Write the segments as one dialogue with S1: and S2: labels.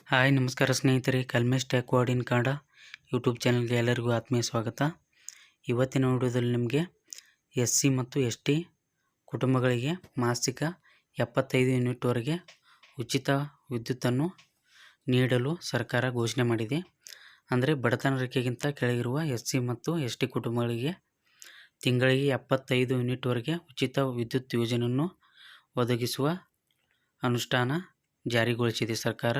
S1: Hi ನಮಸ್ಕಾರ ಸ್ನೇಹಿತರೆ, Kalmesh tech word in Kannada YouTube ಚಾನಲ್ಗೆ ಎಲ್ಲರಿಗೂ ಆತ್ಮೀಯ ಸ್ವಾಗತ. ಇವತ್ತಿನ ವಿಡಿಯೋದಲ್ಲಿ ನಿಮಗೆ SC ಮತ್ತು ST ಕುಟುಂಬಗಳಿಗೆ ಮಾಸಿಕ 75 ಯೂನಿಟ್ವರೆಗೆ ಉಚಿತ ವಿದ್ಯುತ್ತನ್ನು ನೀಡಲು ಸರ್ಕಾರ ಘೋಷಣೆ ಮಾಡಿದೆ. ಅಂದರೆ ಬಡತನ ರೇಖೆಗಿಂತ ಕೆಳಗಿರುವ SC ಮತ್ತು ST ಕುಟುಂಬಗಳಿಗೆ ತಿಂಗಳಿಗೆ 75 ಯೂನಿಟ್ವರೆಗೆ ಉಚಿತ ವಿದ್ಯುತ್ ಯೋಜನೆಯನ್ನು ಒದಗಿಸುವ ಅನುಷ್ಠಾನ ಜಾರಿಗೊಳಿಸಿದೆ ಸರ್ಕಾರ.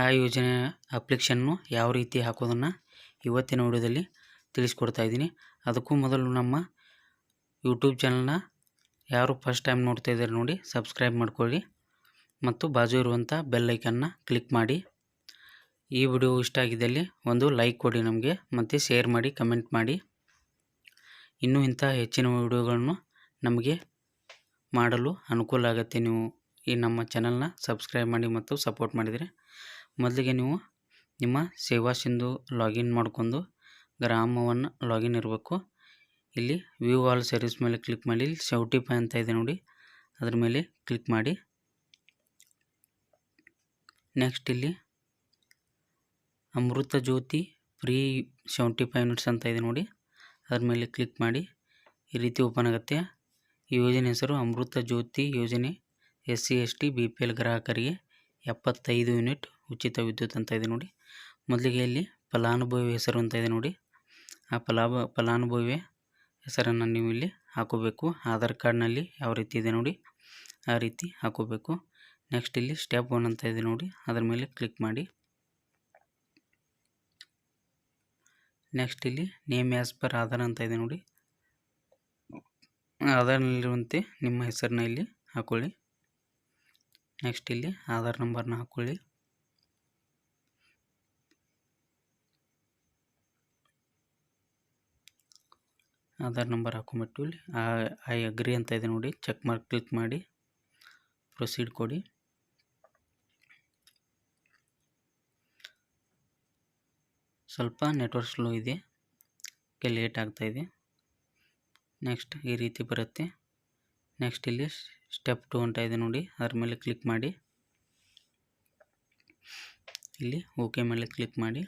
S1: ಆ ಯೋಜನೆಯ ಅಪ್ಲಿಕೇಶನ್ನು ಯಾವ ರೀತಿ ಹಾಕೋದನ್ನು ಇವತ್ತಿನ ವಿಡಿಯೋದಲ್ಲಿ ತಿಳಿಸ್ಕೊಡ್ತಾ ಇದ್ದೀನಿ. ಅದಕ್ಕೂ ಮೊದಲು ನಮ್ಮ ಯೂಟ್ಯೂಬ್ ಚಾನಲ್ನ ಯಾರು ಫಸ್ಟ್ ಟೈಮ್ ನೋಡ್ತಾ ಇದ್ದಾರೆ ನೋಡಿ, ಸಬ್ಸ್ಕ್ರೈಬ್ ಮಾಡ್ಕೊಳ್ಳಿ ಮತ್ತು ಬಾಜು ಇರುವಂಥ ಬೆಲ್ ಐಕನ್ನ ಕ್ಲಿಕ್ ಮಾಡಿ. ಈ ವಿಡಿಯೋ ಇಷ್ಟ ಆಗಿದ್ದಲ್ಲಿ ಒಂದು ಲೈಕ್ ಕೊಡಿ ನಮಗೆ, ಮತ್ತು ಶೇರ್ ಮಾಡಿ, ಕಮೆಂಟ್ ಮಾಡಿ. ಇನ್ನೂ ಇಂಥ ಹೆಚ್ಚಿನ ವಿಡಿಯೋಗಳನ್ನು ನಮಗೆ ಮಾಡಲು ಅನುಕೂಲ ಆಗುತ್ತೆ ನೀವು ಈ ನಮ್ಮ ಚಾನಲ್ನ ಸಬ್ಸ್ಕ್ರೈಬ್ ಮಾಡಿ ಮತ್ತು ಸಪೋರ್ಟ್ ಮಾಡಿದರೆ. ಮೊದಲಿಗೆ ನೀವು ನಿಮ್ಮ ಸೇವಾ ಸಿಂಧು ಲಾಗಿನ್ ಮಾಡ್ಕೊಂಡು ಗ್ರಾಮವನ್ನು ಲಾಗಿನ್ ಇರಬೇಕು. ಇಲ್ಲಿ ವ್ಯೂ ಆಲ್ ಸರ್ವಿಸ್ ಮೇಲೆ ಕ್ಲಿಕ್ ಮಾಡಿ, ಇಲ್ಲಿ 75 ಅಂತ ಇದೆ ನೋಡಿ, ಅದ್ರ ಮೇಲೆ ಕ್ಲಿಕ್ ಮಾಡಿ. ನೆಕ್ಸ್ಟ್ ಇಲ್ಲಿ ಅಮೃತ ಜ್ಯೋತಿ ಫ್ರೀ 75 ಯೂನಿಟ್ಸ್ ಅಂತ ಇದೆ ನೋಡಿ, ಅದ್ರ ಮೇಲೆ ಕ್ಲಿಕ್ ಮಾಡಿ. ಈ ರೀತಿ ಓಪನ್ ಆಗುತ್ತೆ. ಈ ಯೋಜನೆ ಹೆಸರು ಅಮೃತ ಜ್ಯೋತಿ ಯೋಜನೆ, SC ST BPL ಗ್ರಾಹಕರಿಗೆ 75 ಯೂನಿಟ್ ಉಚಿತ ವಿದ್ಯುತ್ ಅಂತ ಇದೆ ನೋಡಿ. ಮೊದಲಿಗೆ ಇಲ್ಲಿ ಫಲಾನುಭವಿ ಹೆಸರು ಅಂತ ಇದೆ ನೋಡಿ, ಆ ಫಲಾನುಭವಿಯ ಹೆಸರನ್ನು ನೀವು ಇಲ್ಲಿ ಹಾಕೋಬೇಕು. ಆಧಾರ್ ಕಾರ್ಡ್ನಲ್ಲಿ ಯಾವ ರೀತಿ ಇದೆ ನೋಡಿ, ಆ ರೀತಿ ಹಾಕೋಬೇಕು. ನೆಕ್ಸ್ಟ್ ಇಲ್ಲಿ ಸ್ಟೆಪ್ 1 ಅಂತ ಇದೆ ನೋಡಿ, ಅದರ ಮೇಲೆ ಕ್ಲಿಕ್ ಮಾಡಿ. ನೆಕ್ಸ್ಟ್ ಇಲ್ಲಿ ನೇಮ್ ಆ್ಯಸ್ ಪರ್ ಆಧಾರ್ ಅಂತ ಇದೆ ನೋಡಿ, ಆಧಾರ್ನಲ್ಲಿರುವಂತೆ ನಿಮ್ಮ ಹೆಸರನ್ನ ಇಲ್ಲಿ ಹಾಕೊಳ್ಳಿ. ನೆಕ್ಸ್ಟ್ ಇಲ್ಲಿ ಆಧಾರ್ ನಂಬರ್ನ ಹಾಕೊಳ್ಳಿ. ಆಧಾರ್ ನಂಬರ್ ಹಾಕೊಂಬಿಟ್ಟು ಇಲ್ಲಿ ಐ ಅಗ್ರಿ ಅಂತ ಇದೆ ನೋಡಿ, ಚೆಕ್ ಮಾರ್ಕ್ ಕ್ಲಿಕ್ ಮಾಡಿ ಪ್ರೊಸೀಡ್ ಕೊಡಿ. ಸ್ವಲ್ಪ ನೆಟ್ವರ್ಕ್ ಸ್ಲೋ ಇದೆ, ಲೇಟ್ ಆಗ್ತಾ ಇದೆ. ನೆಕ್ಸ್ಟ್ ಈ ರೀತಿ ಬರುತ್ತೆ. ನೆಕ್ಸ್ಟ್ ಇಲ್ಲಿ ಸ್ಟೆಪ್ 2 ಅಂತ ಇದೆ ನೋಡಿ, ಅದ್ರ ಮೇಲೆ ಕ್ಲಿಕ್ ಮಾಡಿ. ಇಲ್ಲಿ ಓಕೆ ಮೇಲೆ ಕ್ಲಿಕ್ ಮಾಡಿ.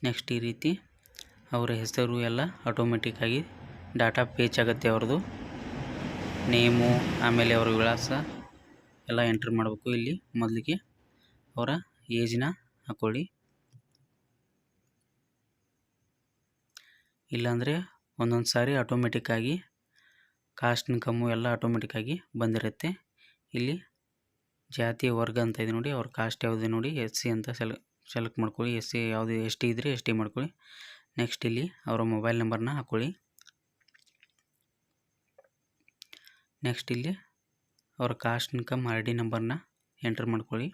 S1: ನೆಕ್ಸ್ಟ್ ಈ ರೀತಿ ಅವರ ಹೆಸರು ಎಲ್ಲ ಆಟೋಮೆಟಿಕ್ಕಾಗಿ ಡಾಟಾ ಪೇಚ್ ಆಗುತ್ತೆ. ಅವ್ರದ್ದು ನೇಮು, ಆಮೇಲೆ ಅವರ ವಿಳಾಸ ಎಲ್ಲ ಎಂಟ್ರ್ ಮಾಡಬೇಕು. ಇಲ್ಲಿ ಮೊದಲಿಗೆ ಅವರ ಏಜ್ನ ಹಾಕೊಳ್ಳಿ, ಇಲ್ಲಾಂದರೆ ಒಂದೊಂದು ಸಾರಿ ಆಟೋಮೆಟಿಕ್ಕಾಗಿ ಕಾಸ್ಟ್ ಇನ್ಕಮ್ಮು ಎಲ್ಲ ಆಟೋಮೆಟಿಕ್ಕಾಗಿ ಬಂದಿರುತ್ತೆ. ಇಲ್ಲಿ ಜಾತಿ ವರ್ಗ ಅಂತ ಇದೆ ನೋಡಿ, ಅವ್ರ ಕಾಸ್ಟ್ ಯಾವುದಿದೆ ನೋಡಿ, SC ಅಂತ ಸೆಲೆಕ್ಟ್ ಮಾಡ್ಕೊಳ್ಳಿ. SC ಯಾವುದು ST ಇದ್ದರೆ ST ಮಾಡ್ಕೊಳ್ಳಿ. ನೆಕ್ಸ್ಟ್ ಇಲ್ಲಿ ಅವರ ಮೊಬೈಲ್ ನಂಬರ್ನ ಹಾಕೊಳ್ಳಿ. ನೆಕ್ಸ್ಟ್ ಇಲ್ಲಿ ಅವರ ಕಾಸ್ಟ್ ಇನ್ಕಮ್ ID ನಂಬರ್ನ ಎಂಟರ್ ಮಾಡ್ಕೊಳ್ಳಿ.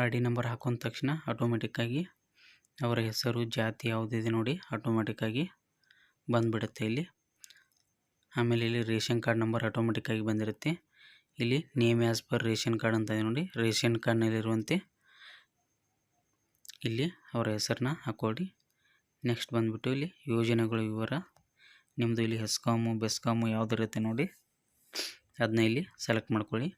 S1: ID ನಂಬರ್ ಹಾಕೊಂಡ ತಕ್ಷಣ ಆಟೋಮೆಟಿಕ್ಕಾಗಿ ಅವರ ಹೆಸರು, ಜಾತಿ ಯಾವುದಿದೆ ನೋಡಿ, ಆಟೋಮೆಟಿಕ್ಕಾಗಿ ಬಂದುಬಿಡುತ್ತೆ ಇಲ್ಲಿ. ಆಮೇಲೆ ಇಲ್ಲಿ ರೇಷನ್ ಕಾರ್ಡ್ ನಂಬರ್ ಆಟೋಮೆಟಿಕ್ಕಾಗಿ ಬಂದಿರುತ್ತೆ. ಇಲ್ಲಿ name as per ration card ಅಂತ ಇದೆ ನೋಡಿ, ರೇಷನ್ ಕಾರ್ಡ್ನಲ್ಲಿರುವಂತೆ ಇಲ್ಲಿ ಅವರ ಹೆಸರನ್ನ ಹಾಕೊಳ್ಳಿ. ನೆಕ್ಸ್ಟ್ ಬಂದುಬಿಟ್ಟು ಇಲ್ಲಿ ಯೋಜನೆಗಳ ವಿವರ, ನಿಮ್ಮದು ಇಲ್ಲಿ ಹೆಸ್ಕಾಮು ಬೆಸ್ಕಾಮು ಯಾವುದಿರುತ್ತೆ ನೋಡಿ, ಅದನ್ನ ಇಲ್ಲಿ ಸೆಲೆಕ್ಟ್ ಮಾಡ್ಕೊಳ್ಳಿ.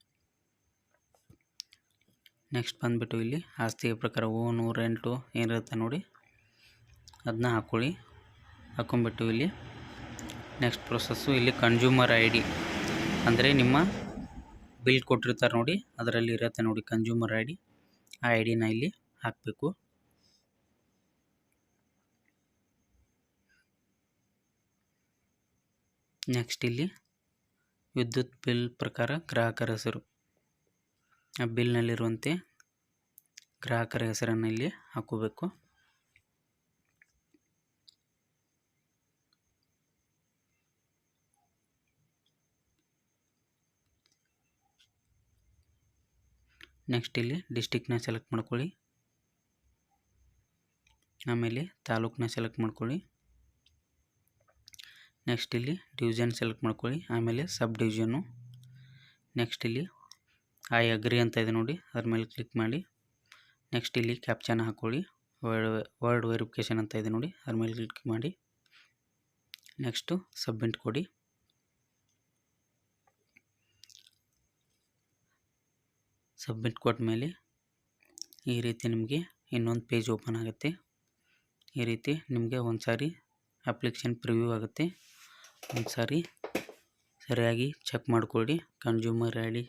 S1: ನೆಕ್ಸ್ಟ್ ಬಂದುಬಿಟ್ಟು ಇಲ್ಲಿ ಆಸ್ತಿಯ ಪ್ರಕಾರ ಓನು, ರೆಂಟು ಏನಿರುತ್ತೆ ನೋಡಿ, ಅದನ್ನ ಹಾಕ್ಕೊಳ್ಳಿ. ಹಾಕೊಂಡ್ಬಿಟ್ಟು ಇಲ್ಲಿ ನೆಕ್ಸ್ಟ್ ಪ್ರೊಸೆಸ್ಸು, ಇಲ್ಲಿ ಕನ್ಸ್ಯೂಮರ್ ID ಅಂದರೆ ನಿಮ್ಮ ಬಿಲ್ ಕೊಟ್ಟಿರ್ತಾರೆ ನೋಡಿ, ಅದರಲ್ಲಿ ಇರುತ್ತೆ ನೋಡಿ ಕನ್ಸ್ಯೂಮರ್ ID, ಆ ID ಇಲ್ಲಿ ಹಾಕಬೇಕು. ನೆಕ್ಸ್ಟ್ ಇಲ್ಲಿ ವಿದ್ಯುತ್ ಬಿಲ್ ಪ್ರಕಾರ ಗ್ರಾಹಕರ ಹೆಸರು, ಆ ಬಿಲ್ನಲ್ಲಿರುವಂತೆ ಗ್ರಾಹಕರ ಹೆಸರನ್ನು ಇಲ್ಲಿ ಹಾಕೋಬೇಕು. ನೆಕ್ಸ್ಟ್ ಇಲ್ಲಿ ಡಿಸ್ಟಿಕ್ನ ಸೆಲೆಕ್ಟ್ ಮಾಡ್ಕೊಳ್ಳಿ, ಆಮೇಲೆ ತಾಲೂಕನ್ನ ಸೆಲೆಕ್ಟ್ ಮಾಡ್ಕೊಳ್ಳಿ. ನೆಕ್ಸ್ಟ್ ಇಲ್ಲಿ ಡಿವಿಷನ್ ಸೆಲೆಕ್ಟ್ ಮಾಡ್ಕೊಳ್ಳಿ, ಆಮೇಲೆ ಸಬ್ ಡಿವಿಷನ್ನು. ನೆಕ್ಸ್ಟ್ ಇಲ್ಲಿ ಐ ಅಗ್ರಿ ಅಂತ ಇದೆ ನೋಡಿ, ಅದ್ರ ಮೇಲೆ ಕ್ಲಿಕ್ ಮಾಡಿ. ನೆಕ್ಸ್ಟ್ ಇಲ್ಲಿ ಕ್ಯಾಪ್ಚಾನ ಹಾಕ್ಕೊಳ್ಳಿ. ವರ್ಡ್ ವೆರಿಫಿಕೇಷನ್ ಅಂತ ಇದೆ ನೋಡಿ, ಅದ್ರ ಮೇಲೆ ಕ್ಲಿಕ್ ಮಾಡಿ. ನೆಕ್ಸ್ಟು ಸಬ್ಮಿಟ್ ಕೊಡಿ. ಸಬ್ಮಿಟ್ ಕೊಟ್ಟ ಮೇಲೆ ಈ ರೀತಿ ನಿಮಗೆ ಇನ್ನೊಂದು ಪೇಜ್ ಓಪನ್ ಆಗುತ್ತೆ. ಈ ರೀತಿ ನಿಮಗೆ ಒಂದು ಸಾರಿ ಅಪ್ಲಿಕೇಶನ್ ಪ್ರಿವ್ಯೂ ಆಗುತ್ತೆ. ಒಂದು ಸಾರಿ ಸರಿಯಾಗಿ ಚೆಕ್ ಮಾಡ್ಕೊಳ್ಳಿ. ಕನ್ಸ್ಯೂಮರ್ ಐ ಡಿ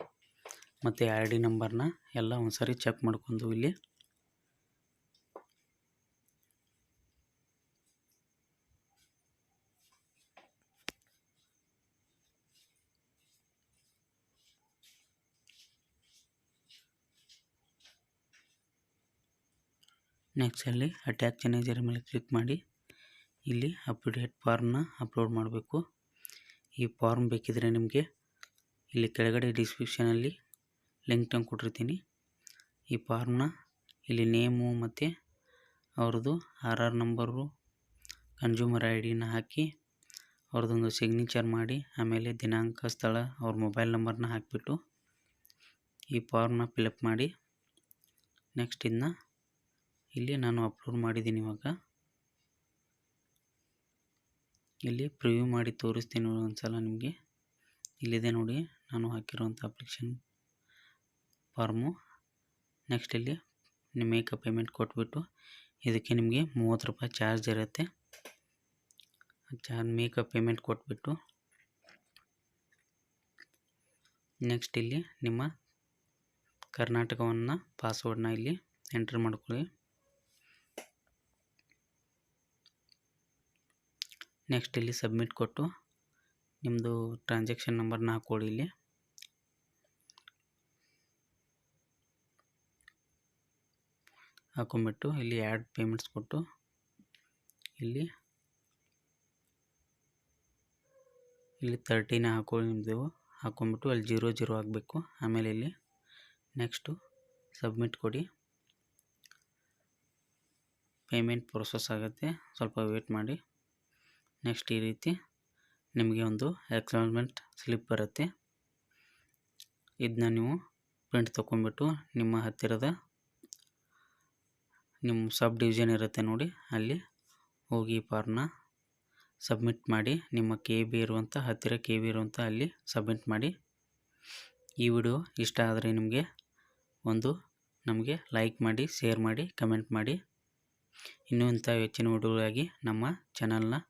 S1: ಮತ್ತು ಐ ಡಿ ನಂಬರ್ನ ಎಲ್ಲ ಒಂದು ಸಾರಿ ಚೆಕ್ ಮಾಡ್ಕೊಂಡು ಇಲ್ಲಿ ನೆಕ್ಸ್ಟ್ ಅಲ್ಲಿ ಅಟ್ಯಾಚ್ ಚೇಂಜರ್ ಮೇಲೆ ಕ್ಲಿಕ್ ಮಾಡಿ. ಇಲ್ಲಿ ಅಪ್ಡೇಟ್ ಫಾರ್ಮ್ನ ಅಪ್ಲೋಡ್ ಮಾಡಬೇಕು. ಈ ಫಾರ್ಮ್ ಬೇಕಿದ್ರೆ ನಿಮಗೆ ಇಲ್ಲಿ ಕೆಳಗಡೆ ಡಿಸ್ಕ್ರಿಪ್ಷನಲ್ಲಿ ಲಿಂಕ್ನ ಕೊಟ್ಟಿರ್ತೀನಿ. ಈ ಫಾರ್ಮ್ನ ಇಲ್ಲಿ ನೇಮು ಮತ್ತು ಅವ್ರದ್ದು ಆರ್ ನಂಬರು, ಕನ್ಸ್ಯೂಮರ್ ಐ ಡಿನ ಹಾಕಿ ಅವ್ರದ್ದೊಂದು ಸಿಗ್ನೇಚರ್ ಮಾಡಿ, ಆಮೇಲೆ ದಿನಾಂಕ, ಸ್ಥಳ, ಅವ್ರ ಮೊಬೈಲ್ ನಂಬರ್ನ ಹಾಕಿಬಿಟ್ಟು ಈ ಫಾರ್ಮ್ನ ಫಿಲಪ್ ಮಾಡಿ. ನೆಕ್ಸ್ಟ್ ಇದನ್ನ ಇಲ್ಲಿ ನಾನು ಅಪ್ಲೋಡ್ ಮಾಡಿದ್ದೀನಿ. ಇವಾಗ ಇಲ್ಲಿ ಪ್ರಿವ್ಯೂ ಮಾಡಿ ತೋರಿಸ್ತೀನಿ ಒಂದ್ಸಲ ನಿಮಗೆ. ಇಲ್ಲಿದೆ ನೋಡಿ ನಾನು ಹಾಕಿರುವಂಥ ಅಪ್ಲಿಕೇಶನ್ ಫಾರ್ಮು. ನೆಕ್ಸ್ಟ್ ಇಲ್ಲಿ ಮೇಕಪ್ ಪೇಮೆಂಟ್ ಕೊಟ್ಬಿಟ್ಟು ಇದಕ್ಕೆ ನಿಮಗೆ 30 ರೂಪಾಯಿ ಚಾರ್ಜ್ ಇರುತ್ತೆ. ಮೇಕಪ್ ಪೇಮೆಂಟ್ ಕೊಟ್ಬಿಟ್ಟು ನೆಕ್ಸ್ಟ್ ಇಲ್ಲಿ ನಿಮ್ಮ ಕರ್ನಾಟಕವನ್ನು ಪಾಸ್ವರ್ಡ್ನ ಇಲ್ಲಿ ಎಂಟರ್ ಮಾಡ್ಕೊಳ್ಳಿ. ನೆಕ್ಸ್ಟ್ ಇಲ್ಲಿ ಸಬ್ಮಿಟ್ ಕೊಟ್ಟು ನಿಮ್ಮದು ಟ್ರಾನ್ಸಾಕ್ಷನ್ ನಂಬರ್ನ ಹಾಕ್ಕೊಳ್ಳಿ. ಇಲ್ಲಿ ಹಾಕೊಂಡ್ಬಿಟ್ಟು ಇಲ್ಲಿ ಆ್ಯಡ್ ಪೇಮೆಂಟ್ಸ್ ಕೊಟ್ಟು ಇಲ್ಲಿ 30ನ ಹಾಕೊಳ್ಳಿ. ನಿಮ್ಮದು ಹಾಕೊಂಡ್ಬಿಟ್ಟು ಅಲ್ಲಿ 00 ಆಗಬೇಕು. ಆಮೇಲೆ ಇಲ್ಲಿ ನೆಕ್ಸ್ಟು ಸಬ್ಮಿಟ್ ಕೊಡಿ. ಪೇಮೆಂಟ್ ಪ್ರೋಸೆಸ್ ಆಗುತ್ತೆ, ಸ್ವಲ್ಪ ವೇಟ್ ಮಾಡಿ. ನೆಕ್ಸ್ಟ್ ಈ ರೀತಿ ನಿಮಗೆ ಒಂದು ಅಕ್ನಾಲೆಜ್ಮೆಂಟ್ ಸ್ಲಿಪ್ ಬರುತ್ತೆ. ಇದನ್ನ ನೀವು ಪ್ರಿಂಟ್ ತೊಗೊಂಡ್ಬಿಟ್ಟು ನಿಮ್ಮ ಹತ್ತಿರದ ನಿಮ್ಮ ಸಬ್ ಡಿವಿಷನ್ ಇರುತ್ತೆ ನೋಡಿ, ಅಲ್ಲಿ ಹೋಗಿ ಈ ಫಾರ್ಮ್ನ ಸಬ್ಮಿಟ್ ಮಾಡಿ. ನಿಮ್ಮ KB ಇರುವಂಥ ಹತ್ತಿರ KB ಇರುವಂಥ ಅಲ್ಲಿ ಸಬ್ಮಿಟ್ ಮಾಡಿ. ಈ ವಿಡಿಯೋ ಇಷ್ಟ ಆದರೆ ನಮಗೆ ಲೈಕ್ ಮಾಡಿ, ಶೇರ್ ಮಾಡಿ, ಕಮೆಂಟ್ ಮಾಡಿ. ಇನ್ನೂ ಇಂಥ ಹೆಚ್ಚಿನ ವಿಡಿಯೋಗಾಗಿ ನಮ್ಮ ಚಾನಲ್ನ